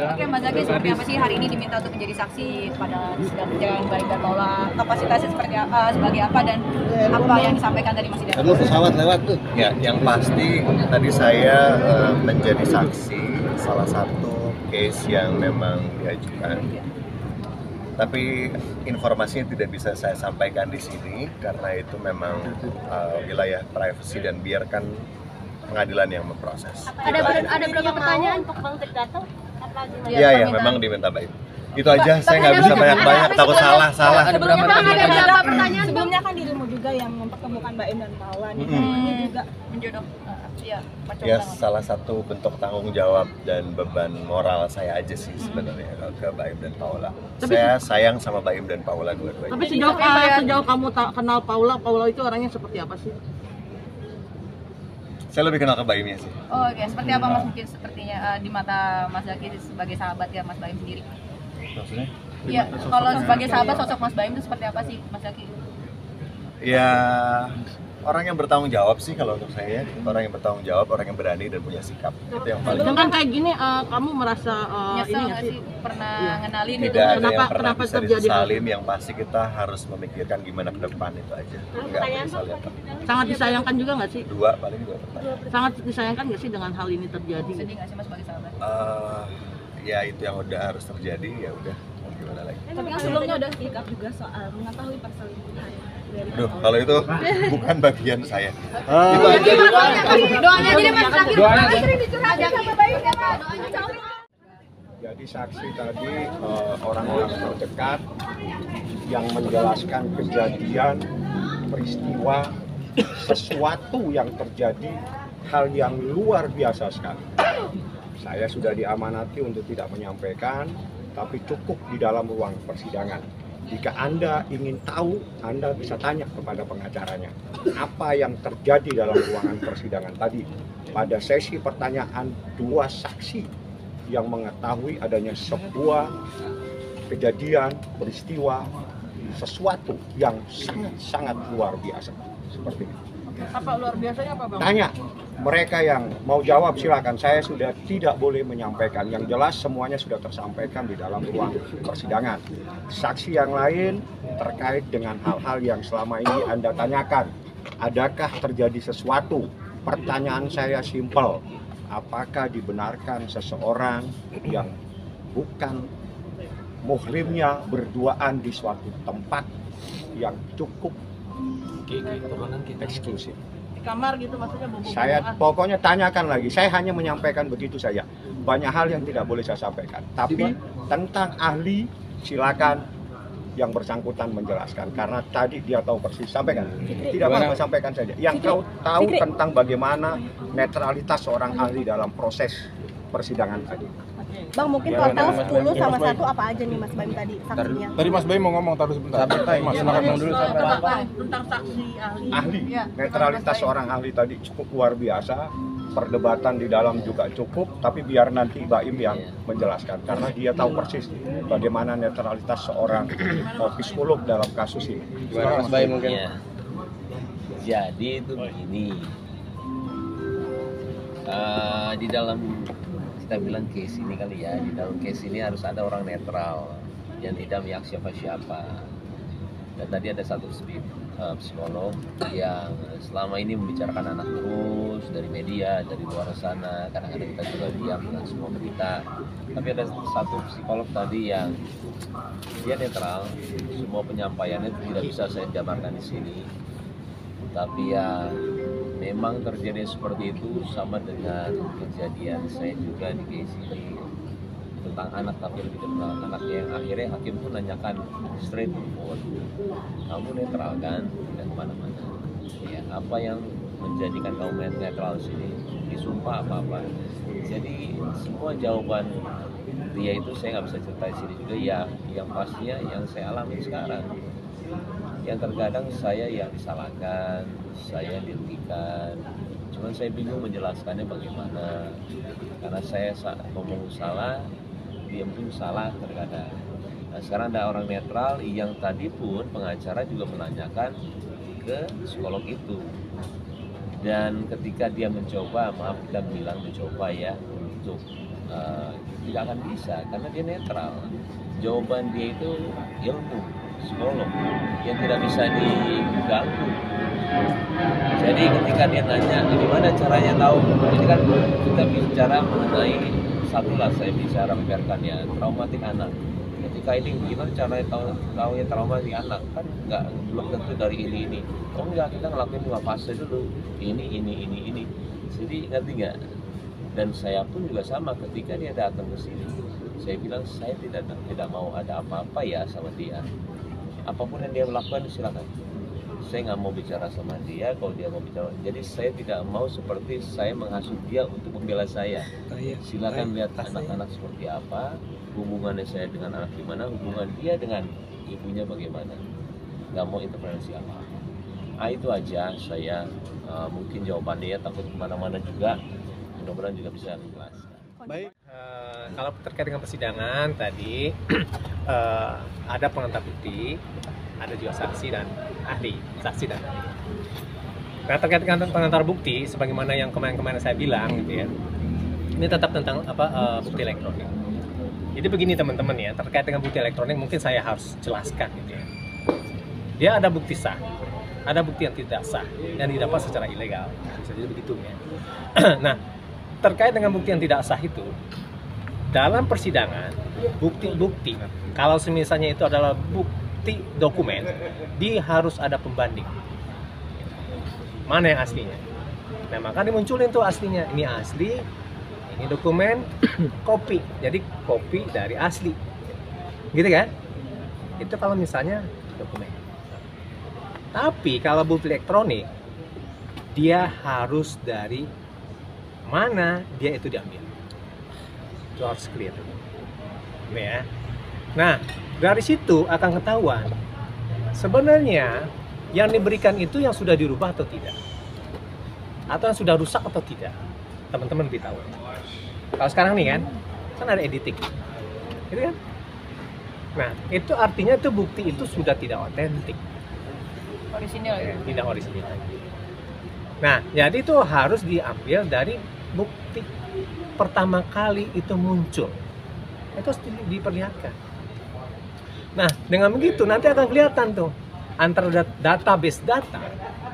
Oke, Mas Zaki, seperti apa sih hari ini diminta untuk menjadi saksi pada sidang perjalanan Baim dan Paula? Kapasitasnya seperti apa, sebagai apa, dan apa yang disampaikan tadi Mas Ida? Aduh, pesawat lewat tuh. Ya, yang pasti tadi saya menjadi saksi salah satu case yang memang diajukan. Tapi informasinya tidak bisa saya sampaikan di sini karena itu memang wilayah privasi dan biarkan pengadilan yang memproses. Ada berapa pertanyaan untuk Bang Tirtato? Iya, memang diminta Baim. Itu aja, saya nggak bisa banyak-banyak, takut salah. Sebelumnya Bang ada berapa pertanyaan? Sebelumnya kan dirimu juga yang mempertemukan Baim dan Paula nih. Ini juga Menjodoh. Ya, salah satu bentuk tanggung jawab dan beban moral saya aja sih sebenarnya ke Baim dan Paula. Saya sayang sama Baim dan Paula dua-duanya. Tapi sejauh kamu kenal Paula itu orangnya seperti apa sih? Saya lebih kenal ke Baimnya sih. Oh, oke. Seperti apa Mas mungkin sepertinya di mata Mas Zaki sebagai sahabat ya Mas Baim sendiri? Maksudnya? Iya, kalau sebagai sahabat sosok Mas Baim itu seperti apa sih Mas Zaki? Ya, orang yang bertanggung jawab sih kalau untuk saya. Orang yang bertanggung jawab, orang yang berani dan punya sikap. Itu yang paling. Dengan kayak gini, kamu merasa Nyesel ini nggak sih pernah ngenalin gitu? Tidak ada yang pernah kenapa bisa terjadi disesalin, yang pasti kita harus memikirkan gimana ke depan itu aja. Enggak menyesal ya. sangat disayangkan juga nggak sih? Dua paling dua pertanyaan. Sangat disayangkan nggak sih dengan hal ini terjadi? Sedih nggak sih Mas sebagai sahabat? Ya itu yang udah harus terjadi, ya udah mau gimana lagi. tapi kan sebelumnya udah speak up juga soal mengetahui perselingkuhan dari Aduh, kalau itu bukan bagian saya. Itu aja doanya jadi Mas terakhir. Sering dicurhatin sama Baim ya Pak. Jadi saksi tadi orang-orang terdekat yang menjelaskan kejadian, peristiwa, sesuatu yang terjadi, hal yang luar biasa sekali. Saya sudah diamanati untuk tidak menyampaikan, tapi cukup di dalam ruang persidangan. Jika Anda ingin tahu, Anda bisa tanya kepada pengacaranya. Apa yang terjadi dalam ruangan persidangan tadi? Pada sesi pertanyaan, dua saksi yang mengetahui adanya sebuah kejadian, peristiwa, sesuatu yang sangat luar biasa. Seperti itu. Apa luar biasanya apa Bang? Tanya, mereka yang mau jawab silakan. Saya sudah tidak boleh menyampaikan. Yang jelas semuanya sudah tersampaikan di dalam ruang persidangan. Saksi yang lain terkait dengan hal-hal yang selama ini Anda tanyakan. Adakah terjadi sesuatu? Pertanyaan saya simpel. Apakah dibenarkan seseorang yang bukan muhrimnya berduaan di suatu tempat yang cukup eksklusif? Di kamar gitu maksudnya bobo. Saya pokoknya tanyakan lagi. Saya hanya menyampaikan begitu saja. Banyak hal yang tidak boleh saya sampaikan. Tapi tentang ahli silakan yang bersangkutan menjelaskan karena tadi dia tahu persis. Sampaikan. Tidak apa-apa, sampaikan saja. Yang kau tahu tentang bagaimana netralitas seorang ahli dalam proses persidangan tadi. Bang, mungkin total 10 sama 1 apa aja nih Mas Baim tadi saksinya? Tadi Mas Baim mau ngomong, taruh sebentar. Mas, silakan ngomong dulu. Tentang saksi ahli. Ahli, netralitas seorang ahli tadi cukup luar biasa. Perdebatan di dalam juga cukup, tapi biar nanti Baim yang menjelaskan karena dia tahu persis bagaimana netralitas seorang psikolog dalam kasus ini. Mas Baim mungkin. Ya. Jadi itu begini, di dalam kita bilang case ini kali ya, di dalam case ini harus ada orang netral yang tidak memihak siapa-siapa. Dan tadi ada satu psikolog yang selama ini membicarakan anak terus dari media, dari luar sana. Kadang-kadang kita juga diam dengan semua berita. Tapi ada satu psikolog tadi yang dia netral, semua penyampaiannya tidak bisa saya jabarkan di sini. Tapi ya memang terjadi seperti itu, sama dengan kejadian saya juga di case ini tentang anak, tapi lebih tentang anaknya yang akhirnya hakim pun nanyakan straight to forward, kamu netral kan, tidak kemana-mana ya, apa yang menjadikan kamu netral di sini, disumpah apa-apa. Jadi semua jawaban dia itu saya nggak bisa cerita di sini juga ya, yang pastinya yang saya alami sekarang, yang terkadang saya yang disalahkan, saya dirugikan, cuman saya bingung menjelaskannya bagaimana, karena saya ngomong salah, dia pun salah terkadang. Nah sekarang ada orang netral yang tadi pun pengacara juga menanyakan ke psikolog itu, Dan ketika dia mencoba, maaf kita bilang mencoba ya, untuk tidak akan bisa karena dia netral. Jawaban dia itu ilmu, psikolog yang tidak bisa diganggu. Jadi ketika dia nanya gimana caranya tahu, ini kan kita bicara mengenai satu lah, saya bicara membiarkan ya traumatik anak. Ketika ini gimana caranya tahu ya traumatik anak, kan nggak belum tentu dari ini. Oh enggak, kita ngelakuin 5 fase dulu, ini. Jadi ngerti nggak? Dan saya pun juga sama, ketika dia datang ke sini, saya bilang saya tidak mau ada apa-apa ya sama dia. Apapun yang dia lakukan silakan. Saya nggak mau bicara sama dia kalau dia mau bicara. Jadi saya tidak mau seperti saya menghasut dia untuk membela saya. Silakan lihat anak-anak seperti apa, hubungannya saya dengan anak gimana, hubungan dia dengan ibunya bagaimana. Nggak mau intervensi apa. Itu aja saya mungkin jawabannya ya, takut kemana-mana juga. Mudah-mudahan juga bisa menjelaskan. Baik, kalau terkait dengan persidangan tadi ada pengantar bukti, ada juga saksi dan ahli. Nah, terkait dengan pengantar bukti, sebagaimana yang kemarin saya bilang, gitu ya, ini tetap tentang bukti elektronik. Jadi begini teman-teman ya, terkait dengan bukti elektronik mungkin saya harus jelaskan, gitu ya. Dia ada bukti sah, ada bukti yang tidak sah dan didapat secara ilegal, bisa jadi begitu ya. Nah, terkait dengan bukti yang tidak sah itu, dalam persidangan, bukti-bukti, kalau misalnya itu adalah bukti dokumen, dia harus ada pembanding. Mana yang aslinya? Nah, maka dimunculin tuh aslinya. Ini asli, ini dokumen, kopi. Jadi kopi dari asli. Gitu kan? Itu kalau misalnya dokumen. Tapi kalau bukti elektronik, dia harus dari mana dia itu diambil. Itu harus clear. Ya. Nah, dari situ akan ketahuan sebenarnya yang diberikan itu yang sudah dirubah atau tidak, atau yang sudah rusak atau tidak. Teman-teman lebih tahu. Kalau sekarang nih kan ada editing, gitu kan? Nah, itu artinya itu bukti itu sudah tidak otentik, Orisinil ya? tidak orisinil. Nah, jadi itu harus diambil dari bukti pertama kali itu muncul, itu harus diperlihatkan. Nah, dengan begitu nanti akan kelihatan tuh antara database data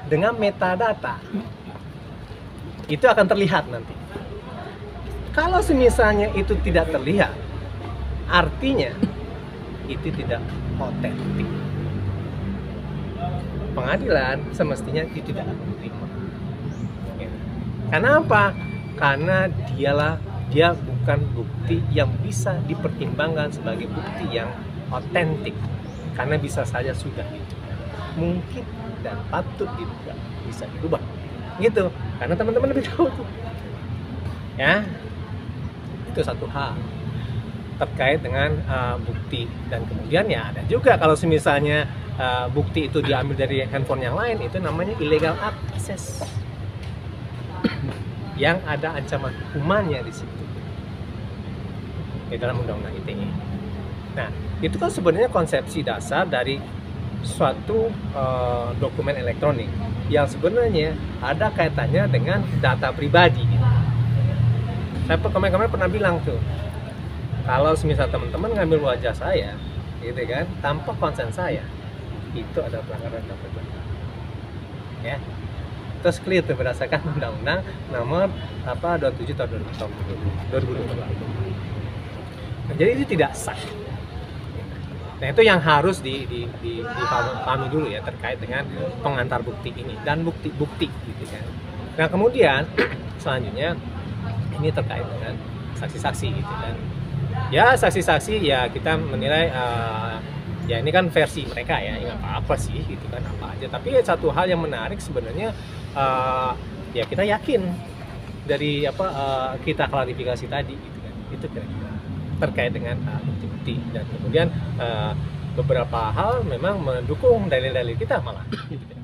dengan metadata, itu akan terlihat nanti. Kalau misalnya itu tidak terlihat, artinya itu tidak otentik. Pengadilan semestinya itu tidak akan menerima. Karena apa? Karena dia bukan bukti yang bisa dipertimbangkan sebagai bukti yang otentik, karena bisa saja sudah diduga, mungkin dan patut diduga bisa dirubah, gitu. Karena teman-teman lebih tahu tuh, ya. Itu satu hal terkait dengan bukti. Dan kemudian ya ada juga kalau misalnya bukti itu diambil dari handphone yang lain, itu namanya illegal access. Yang ada ancaman hukumannya di situ di dalam undang-undang ITE. Nah, itu kan sebenarnya konsepsi dasar dari suatu dokumen elektronik yang sebenarnya ada kaitannya dengan data pribadi. Saya kemarin pernah bilang tuh, kalau misal teman-teman ngambil wajah saya, gitu kan, tanpa konsen saya, itu adalah pelanggaran data pribadi. Ya. Terus clear tuh berdasarkan undang-undang nomor 27 tahun 2020. Nah, jadi itu tidak sah. Nah, itu yang harus dipahami dulu ya terkait dengan pengantar bukti ini dan bukti-bukti gitu kan. Nah, kemudian selanjutnya ini terkait dengan saksi-saksi gitu kan. Ya, saksi-saksi ya kita menilai ya ini kan versi mereka ya, nggak apa-apa sih gitu kan, apa aja. Tapi satu hal yang menarik sebenarnya ya kita yakin dari kita klarifikasi tadi gitu kan, itu kira-kira terkait dengan bukti-bukti. Dan kemudian beberapa hal memang mendukung dalil-dalil kita malah gitu.